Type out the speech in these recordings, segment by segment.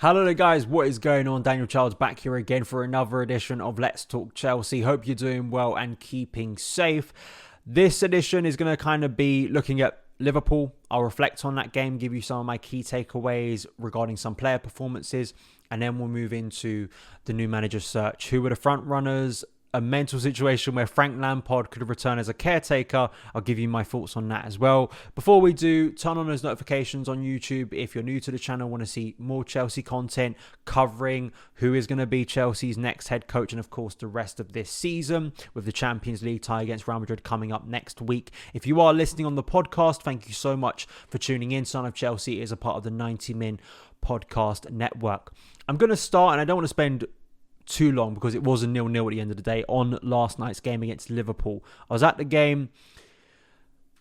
Hello there guys, what is going on? Daniel Childs back here again for another edition of Let's Talk Chelsea. Hope you're doing well and keeping safe. This edition is going to kind of be looking at Liverpool. I'll reflect on that game, give you some of my key takeaways regarding some player performances, and then we'll move into the new manager search. Who were the front runners? A mental situation where Frank Lampard could return as a caretaker. I'll give you my thoughts on that as well. Before we do, turn on those notifications on YouTube. If you're new to the channel, want to see more Chelsea content covering who is going to be Chelsea's next head coach and of course the rest of this season with the Champions League tie against Real Madrid coming up next week. If you are listening on the podcast, thank you so much for tuning in. Son of Chelsea is a part of the 90 Min podcast network. I'm going to start, and I don't want to spend too long because it was a 0-0 at the end of the day on last night's game against Liverpool. I was at the game.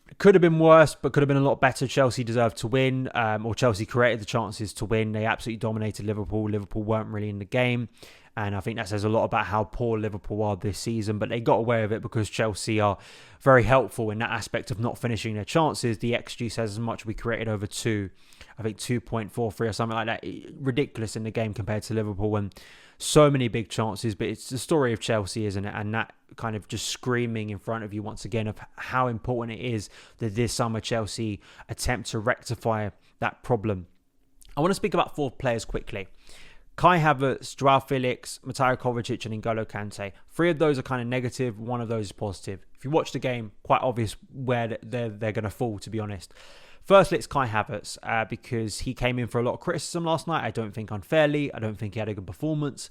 It could have been worse, but could have been a lot better. Chelsea deserved to win, or Chelsea created the chances to win. They absolutely dominated Liverpool. Liverpool weren't really in the game, and I think that says a lot about how poor Liverpool are this season, but they got away with it because Chelsea are very helpful in that aspect of not finishing their chances. The XG says as much. We created over 2.43 or something like that. Ridiculous in the game compared to Liverpool, and so many big chances, but it's the story of Chelsea, isn't it? And that kind of just screaming in front of you once again of how important it is that this summer Chelsea attempt to rectify that problem. I want to speak about four players quickly. Kai Havertz, Joao Felix, Mateo Kovacic and N'Golo Kante. Three of those are kind of negative. One of those is positive. If you watch the game, quite obvious where they're going to fall, to be honest. Firstly, it's Kai Havertz because he came in for a lot of criticism last night. I don't think unfairly. I don't think he had a good performance.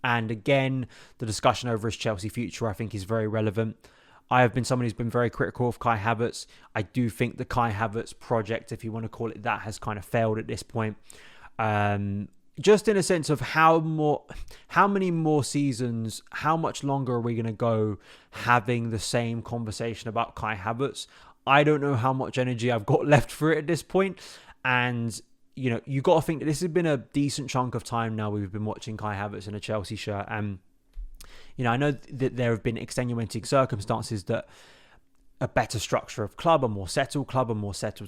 And again, the discussion over his Chelsea future, I think, is very relevant. I have been someone who's been very critical of Kai Havertz. I do think the Kai Havertz project, if you want to call it that, has kind of failed at this point. Just in a sense of how many more seasons, how much longer are we going to go having the same conversation about Kai Havertz? I don't know how much energy I've got left for it at this point. And, you know, you got to think that this has been a decent chunk of time now we've been watching Kai Havertz in a Chelsea shirt. And, you know, I know that there have been extenuating circumstances that a better structure of club, a more settled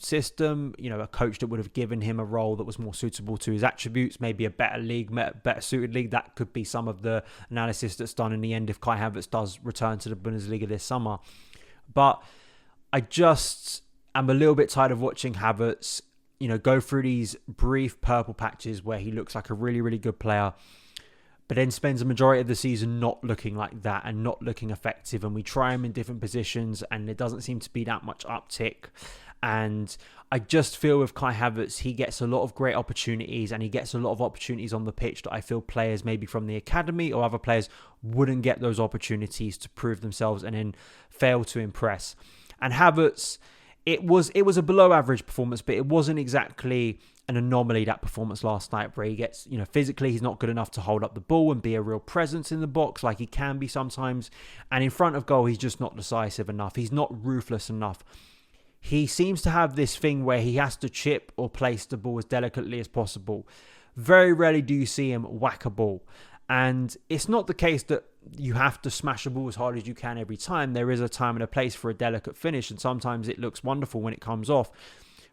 system, you know, a coach that would have given him a role that was more suitable to his attributes, maybe a better league, better suited league. That could be some of the analysis that's done in the end if Kai Havertz does return to the Bundesliga this summer. But I just am a little bit tired of watching Havertz, you know, go through these brief purple patches where he looks like a really, really good player, but then spends a majority of the season not looking like that and not looking effective. And we try him in different positions and there doesn't seem to be that much uptick. And I just feel with Kai Havertz, he gets a lot of great opportunities and he gets a lot of opportunities on the pitch that I feel players maybe from the academy or other players wouldn't get those opportunities to prove themselves and then fail to impress. And Havertz, it was a below average performance, but it wasn't exactly an anomaly, that performance last night, where he gets, you know, physically he's not good enough to hold up the ball and be a real presence in the box like he can be sometimes. And in front of goal, he's just not decisive enough. He's not ruthless enough. He seems to have this thing where he has to chip or place the ball as delicately as possible. Very rarely do you see him whack a ball. And it's not the case that you have to smash a ball as hard as you can every time. There is a time and a place for a delicate finish, and sometimes it looks wonderful when it comes off.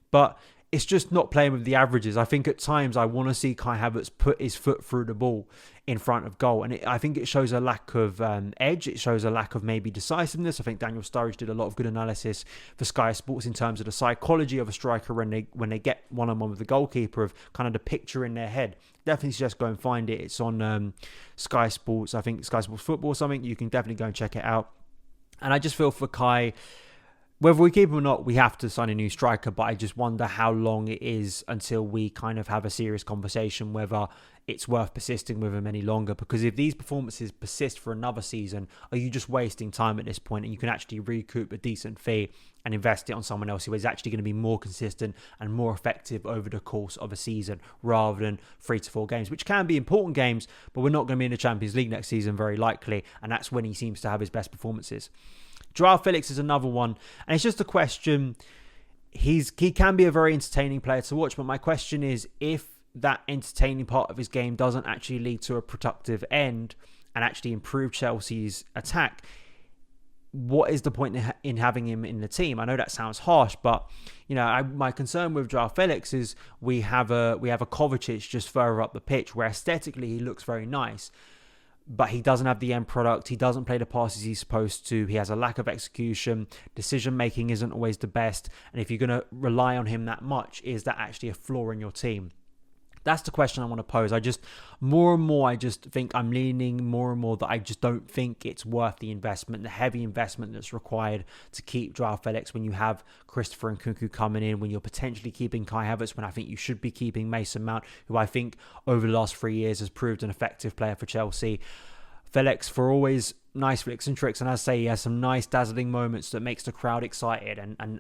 But it's just not playing with the averages. I think at times I want to see Kai Havertz put his foot through the ball in front of goal. And I think it shows a lack of edge. It shows a lack of maybe decisiveness. I think Daniel Sturridge did a lot of good analysis for Sky Sports in terms of the psychology of a striker when they get one-on-one with the goalkeeper, of kind of the picture in their head. Definitely suggest go and find it. It's on Sky Sports. I think Sky Sports Football or something. You can definitely go and check it out. And I just feel for Kai, whether we keep him or not, we have to sign a new striker. But I just wonder how long it is until we kind of have a serious conversation whether it's worth persisting with him any longer. Because if these performances persist for another season, are you just wasting time at this point? And you can actually recoup a decent fee and invest it on someone else who is actually going to be more consistent and more effective over the course of a season rather than 3 to 4 games, which can be important games, but we're not going to be in the Champions League next season very likely. And that's when he seems to have his best performances. Joao Felix is another one. And it's just a question. He can be a very entertaining player to watch. But my question is, if that entertaining part of his game doesn't actually lead to a productive end and actually improve Chelsea's attack, what is the point in having him in the team? I know that sounds harsh, but my concern with Joao Felix is we have a Kovacic just further up the pitch, where aesthetically he looks very nice, but he doesn't have the end product. He doesn't play the passes he's supposed to. He has a lack of execution. Decision making isn't always the best. And if you're going to rely on him that much, is that actually a flaw in your team? That's the question I want to pose. I just think I'm leaning more and more that I just don't think it's worth the investment, the heavy investment that's required to keep Joao Felix when you have Christopher and Nkunku coming in, when you're potentially keeping Kai Havertz, when I think you should be keeping Mason Mount, who I think over the last 3 years has proved an effective player for Chelsea. Felix, for always nice flicks and tricks, and as I say, he has some nice dazzling moments that makes the crowd excited, and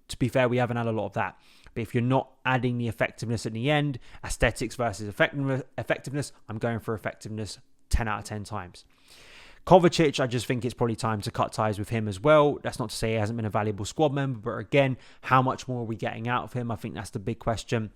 to be fair, we haven't had a lot of that. But if you're not adding the effectiveness at the end, aesthetics versus effectiveness, I'm going for effectiveness 10 out of 10 times. Kovacic, I just think it's probably time to cut ties with him as well. That's not to say he hasn't been a valuable squad member, but again, how much more are we getting out of him? I think that's the big question.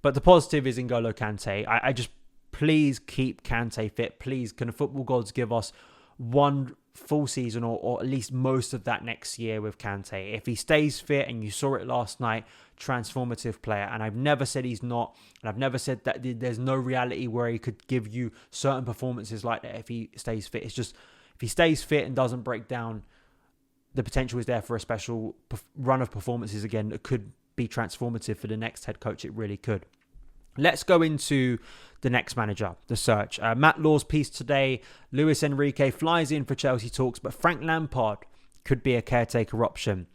But the positive is N'Golo Kante. I just, please keep Kante fit. Please, can the football gods give us one full season or at least most of that next year with Kante? If he stays fit, and you saw it last night, transformative player. And I've never said he's not, and I've never said that there's no reality where he could give you certain performances like that if he stays fit. It's just, if he stays fit and doesn't break down, the potential is there for a special run of performances again that could be transformative for the next head coach. It really could. Let's go into the next manager, the search. Matt Law's piece today, Luis Enrique flies in for Chelsea talks, but Frank Lampard could be a caretaker option.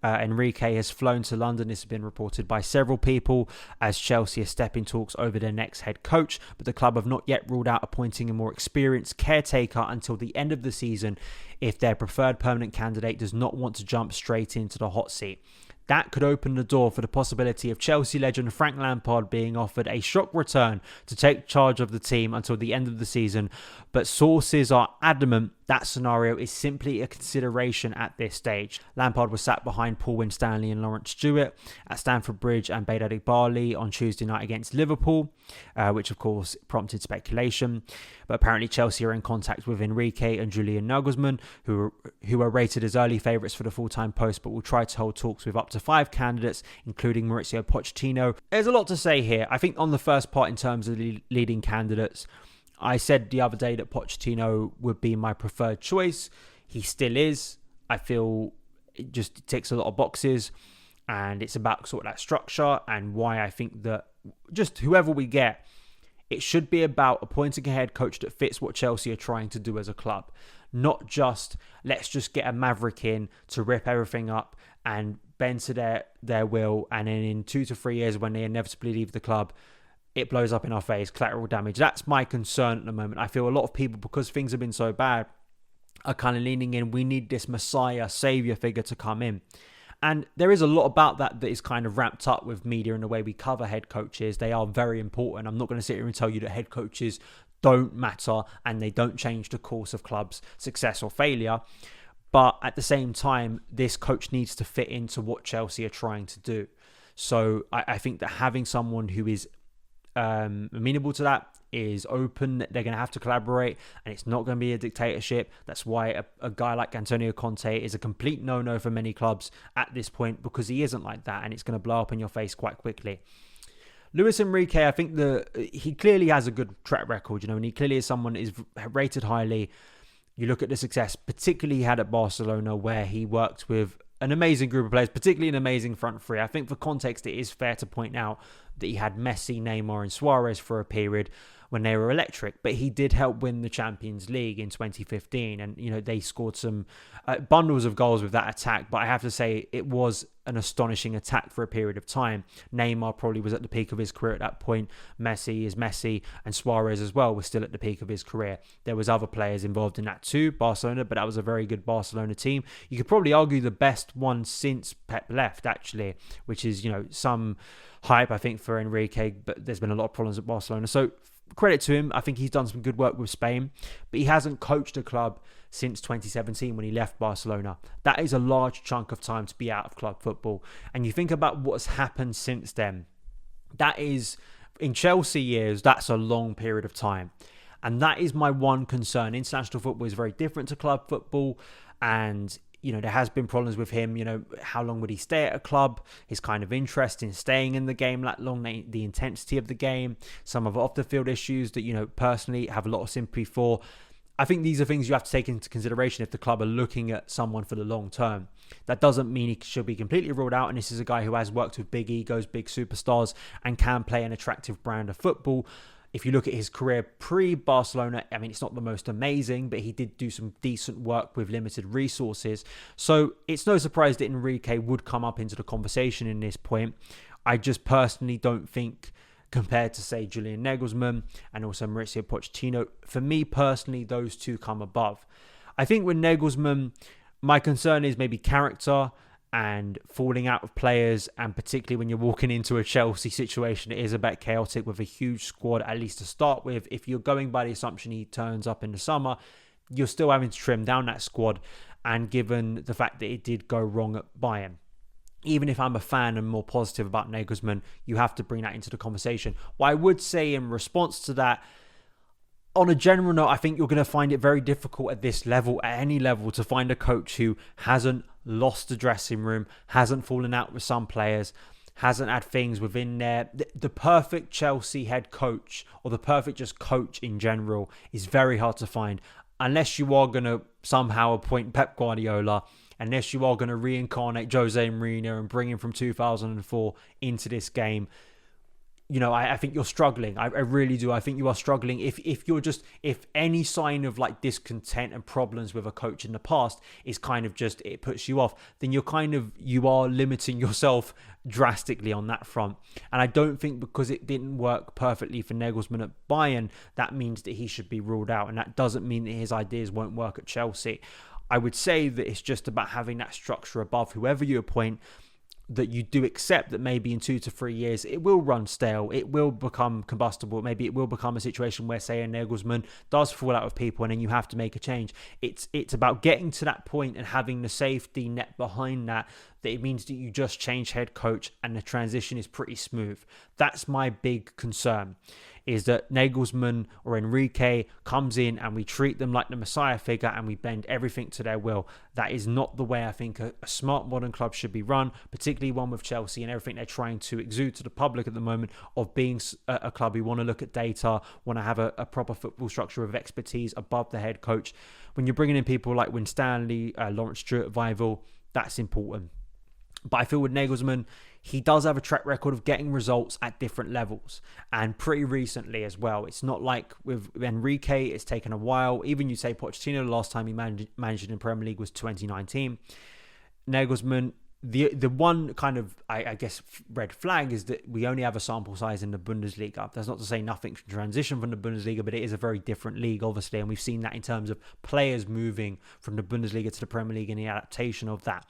Enrique has flown to London. This has been reported by several people as Chelsea are stepping talks over their next head coach, but the club have not yet ruled out appointing a more experienced caretaker until the end of the season if their preferred permanent candidate does not want to jump straight into the hot seat. That could open the door for the possibility of Chelsea legend Frank Lampard being offered a shock return to take charge of the team until the end of the season. But sources are adamant that scenario is simply a consideration at this stage. Lampard was sat behind Paul Winstanley and Lawrence Stewart at Stamford Bridge and Hyperbole on Tuesday night against Liverpool, which of course prompted speculation. But apparently Chelsea are in contact with Enrique and Julian Nagelsmann, who are rated as early favourites for the full-time post, but will try to hold talks with up to 5 candidates, including Mauricio Pochettino. There's a lot to say here. I think on the first part, in terms of the leading candidates, I said the other day that Pochettino would be my preferred choice. He still is. I feel it just ticks a lot of boxes, and it's about sort of that structure and why I think that just whoever we get, it should be about appointing a head coach that fits what Chelsea are trying to do as a club. Not just, let's just get a maverick in to rip everything up and bend to their will, and then in 2 to 3 years when they inevitably leave the club, it blows up in our face, collateral damage. That's my concern at the moment. I feel a lot of people, because things have been so bad, are kind of leaning in, we need this messiah, saviour figure to come in. And there is a lot about that is kind of wrapped up with media and the way we cover head coaches. They are very important. I'm not going to sit here and tell you that head coaches don't matter and they don't change the course of clubs' success or failure. But at the same time, this coach needs to fit into what Chelsea are trying to do. So I think that having someone who is amenable to that, is open, they're going to have to collaborate, and it's not going to be a dictatorship. That's why a guy like Antonio Conte is a complete no-no for many clubs at this point, because he isn't like that, and it's going to blow up in your face quite quickly. Luis Enrique, I think he clearly has a good track record, and he clearly is someone is rated highly. You look at the success, particularly he had at Barcelona, where he worked with an amazing group of players, particularly an amazing front three. I think for context, it is fair to point out that he had Messi, Neymar and Suarez for a period when they were electric, but he did help win the Champions League in 2015, and they scored some bundles of goals with that attack. But I have to say, it was an astonishing attack for a period of time. Neymar probably was at the peak of his career at that point. Messi is Messi, and Suarez as well was still at the peak of his career. There was other players involved in that too, Barcelona, but that was a very good Barcelona team. You could probably argue the best one since Pep left, actually, which is some hype I think for Enrique, but there's been a lot of problems at Barcelona. So credit to him. I think he's done some good work with Spain, but he hasn't coached a club since 2017 when he left Barcelona. That is a large chunk of time to be out of club football. And you think about what's happened since then. That is, in Chelsea years, that's a long period of time. And that is my one concern. International football is very different to club football. And there has been problems with him. How long would he stay at a club? His kind of interest in staying in the game that long, the intensity of the game, some of off the field issues that, personally have a lot of sympathy for. I think these are things you have to take into consideration if the club are looking at someone for the long term. That doesn't mean he should be completely ruled out. And this is a guy who has worked with big egos, big superstars, and can play an attractive brand of football. If you look at his career pre-Barcelona, it's not the most amazing, but he did do some decent work with limited resources. So it's no surprise that Enrique would come up into the conversation in this point. I just personally don't think, compared to, say, Julian Nagelsmann and also Mauricio Pochettino, for me personally, those two come above. I think with Nagelsmann, my concern is maybe character and falling out of players, and particularly when you're walking into a Chelsea situation, it is a bit chaotic with a huge squad, at least to start with. If you're going by the assumption he turns up in the summer, you're still having to trim down that squad, and given the fact that it did go wrong at Bayern. Even if I'm a fan and more positive about Nagelsmann, you have to bring that into the conversation. What I would say in response to that, on a general note, I think you're going to find it very difficult at this level, at any level, to find a coach who hasn't lost the dressing room, hasn't fallen out with some players, hasn't had things within there. The perfect Chelsea head coach, or the perfect just coach in general, is very hard to find. Unless you are going to somehow appoint Pep Guardiola, unless you are going to reincarnate Jose Mourinho and bring him from 2004 into this game, I think you're struggling. I really do. I think you are struggling. If any sign of like discontent and problems with a coach in the past is kind of just, it puts you off, then you are limiting yourself drastically on that front. And I don't think because it didn't work perfectly for Nagelsmann at Bayern, that means that he should be ruled out. And that doesn't mean that his ideas won't work at Chelsea. I would say that it's just about having that structure above whoever you appoint, that you do accept that maybe in 2 to 3 years it will run stale, it will become combustible, maybe it will become a situation where, say, a Nagelsmann does fall out with people and then you have to make a change. It's about getting to that point and having the safety net behind that it means that you just change head coach and the transition is pretty smooth. That's my big concern, is that Nagelsmann or Enrique comes in and we treat them like the Messiah figure and we bend everything to their will. That is not the way I think a smart modern club should be run, particularly one with Chelsea and everything they're trying to exude to the public at the moment of being a club who want to look at data, want to have a proper football structure of expertise above the head coach. When you're bringing in people like Winstanley, Lawrence Stewart, Weigl, that's important. But I feel with Nagelsmann, he does have a track record of getting results at different levels, and pretty recently as well. It's not like with Enrique, it's taken a while. Even you say Pochettino, the last time he managed in the Premier League was 2019. Nagelsmann, the one kind of, I guess, red flag is that we only have a sample size in the Bundesliga. That's not to say nothing can transition from the Bundesliga, but it is a very different league, obviously, and we've seen that in terms of players moving from the Bundesliga to the Premier League and the adaptation of that.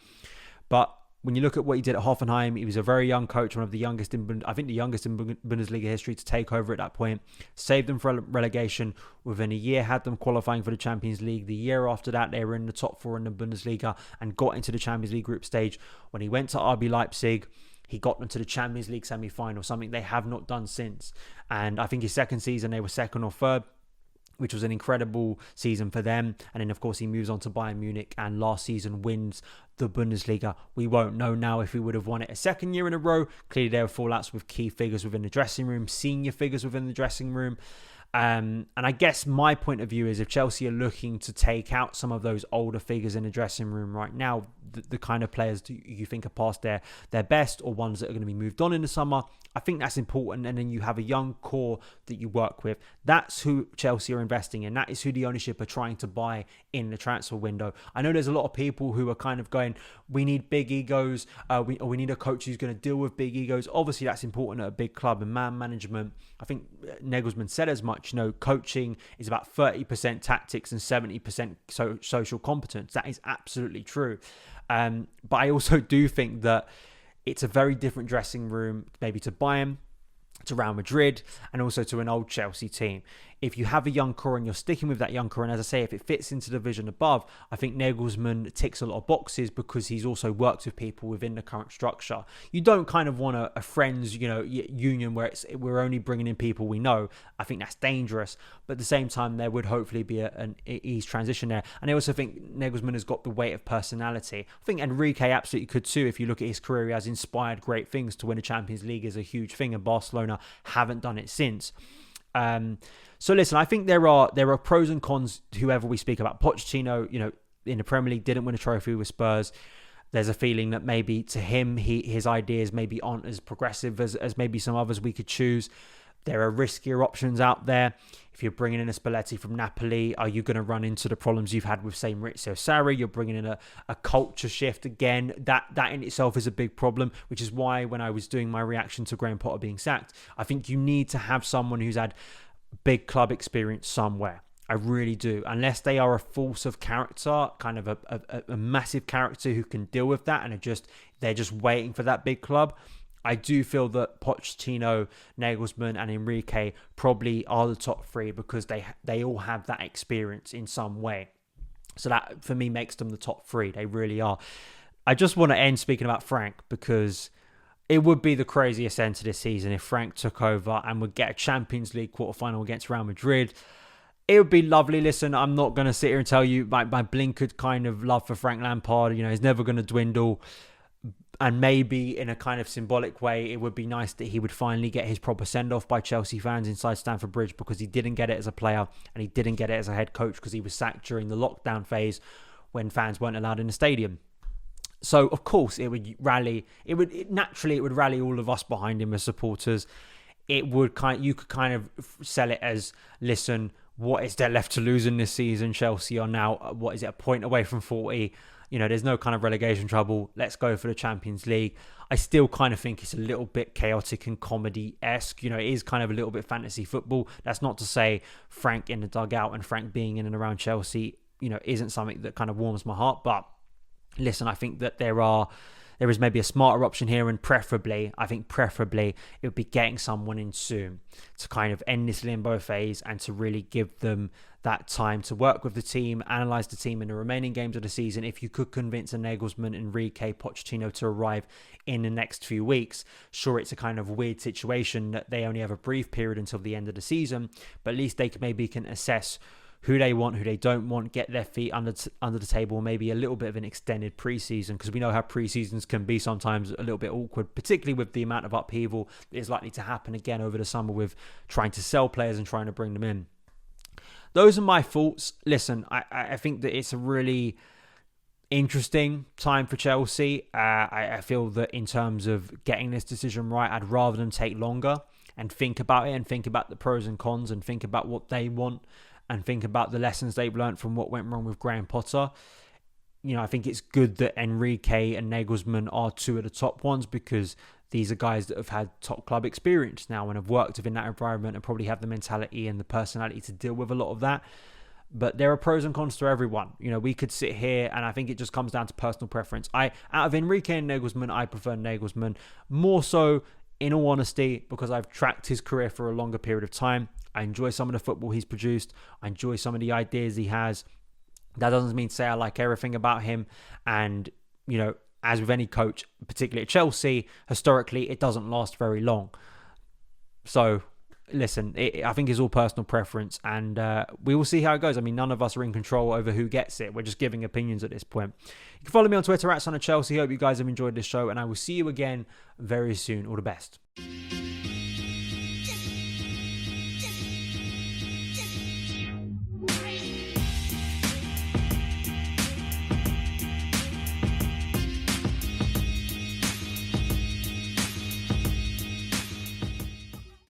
But when you look at what he did at Hoffenheim, he was a very young coach, one of the youngest in Bundesliga history to take over at that point. Saved them from relegation within a year, had them qualifying for the Champions League. The year after that, they were in the top 4 in the Bundesliga and got into the Champions League group stage. When he went to RB Leipzig, he got them to the Champions League semi-final, something they have not done since. And I think his second season, they were second or third, which was an incredible season for them. And then, of course, he moves on to Bayern Munich and last season wins the Bundesliga. We won't know now if he would have won it a second year in a row. Clearly, there were fallouts with key figures within the dressing room, senior figures within the dressing room. And I guess my point of view is if Chelsea are looking to take out some of those older figures in the dressing room right now, the kind of players you think are past their best or ones that are going to be moved on in the summer, I think that's important. And then you have a young core that you work with. That's who Chelsea are investing in. That is who the ownership are trying to buy in the transfer window. I know there's a lot of people who are kind of going, we need big egos, we need a coach who's going to deal with big egos. Obviously, that's important at a big club and man management. I think Nagelsmann said as much, coaching is about 30% tactics and 70% social competence. That is absolutely true. But I also do think that it's a very different dressing room, maybe to Bayern, to Real Madrid, and also to an old Chelsea team. if you have a young core and you're sticking with that young core, and as I say, if it fits into the division above, I think Nagelsmann ticks a lot of boxes because he's also worked with people within the current structure. You don't kind of want a friends, union where we're only bringing in people we know. I think that's dangerous. But at the same time, there would hopefully be an ease transition there. And I also think Nagelsmann has got the weight of personality. I think Enrique absolutely could too. If you look at his career, he has inspired great things. To win a Champions League is a huge thing, and Barcelona haven't done it since. So listen, I think there are pros and cons to whoever we speak about. Pochettino, in the Premier League didn't win a trophy with Spurs. There's a feeling that maybe to him, his ideas maybe aren't as progressive as maybe some others we could choose. There are riskier options out there. If you're bringing in a Spalletti from Napoli, are you going to run into the problems you've had with, say, Maurizio Sarri? You're bringing in a culture shift again. That in itself is a big problem, which is why when I was doing my reaction to Graham Potter being sacked, I think you need to have someone who's had big club experience somewhere. I really do. Unless they are a force of character, kind of a massive character who can deal with that and they're just waiting for that big club. I do feel that Pochettino, Nagelsmann and Enrique probably are the top three because they all have that experience in some way. So that, for me, makes them the top three. They really are. I just want to end speaking about Frank because it would be the craziest end to this season if Frank took over and would get a Champions League quarterfinal against Real Madrid. It would be lovely. Listen, I'm not going to sit here and tell you my blinkered kind of love for Frank Lampard. He's never going to dwindle. And maybe in a kind of symbolic way, it would be nice that he would finally get his proper send-off by Chelsea fans inside Stamford Bridge because he didn't get it as a player and he didn't get it as a head coach because he was sacked during the lockdown phase when fans weren't allowed in the stadium. So, of course, it would rally all of us behind him as supporters. You could kind of sell it as, listen, what is there left to lose in this season? Chelsea are now, a point away from 40. There's no kind of relegation trouble. Let's go for the Champions League. I still kind of think it's a little bit chaotic and comedy-esque. It is kind of a little bit fantasy football. That's not to say Frank in the dugout and Frank being in and around Chelsea, isn't something that kind of warms my heart. But listen, I think that there is maybe a smarter option here, and preferably it would be getting someone in soon to kind of end this limbo phase and to really give them that time to work with the team, analyse the team in the remaining games of the season. If you could convince a Nagelsmann, Enrique, Pochettino to arrive in the next few weeks, sure, it's a kind of weird situation that they only have a brief period until the end of the season, but at least they can assess who they want, who they don't want, get their feet under the table, maybe a little bit of an extended pre-season, because we know how pre-seasons can be sometimes a little bit awkward, particularly with the amount of upheaval that is likely to happen again over the summer with trying to sell players and trying to bring them in. Those are my thoughts. Listen, I think that it's a really interesting time for Chelsea. I feel that in terms of getting this decision right, I'd rather them take longer and think about it and think about the pros and cons and think about what they want and think about the lessons they've learned from what went wrong with Graham Potter. I think it's good that Enrique and Nagelsmann are two of the top ones because these are guys that have had top club experience now and have worked within that environment and probably have the mentality and the personality to deal with a lot of that. But there are pros and cons to everyone. We could sit here and I think it just comes down to personal preference. Out of Enrique and Nagelsmann, I prefer Nagelsmann more so, in all honesty, because I've tracked his career for a longer period of time. I enjoy some of the football he's produced. I enjoy some of the ideas he has. That doesn't mean to say I like everything about him. And, as with any coach, particularly at Chelsea, historically, it doesn't last very long. So, listen, I think it's all personal preference. And we will see how it goes. I mean, none of us are in control over who gets it. We're just giving opinions at this point. You can follow me on Twitter at SonOfChelsea. Hope you guys have enjoyed this show. And I will see you again very soon. All the best.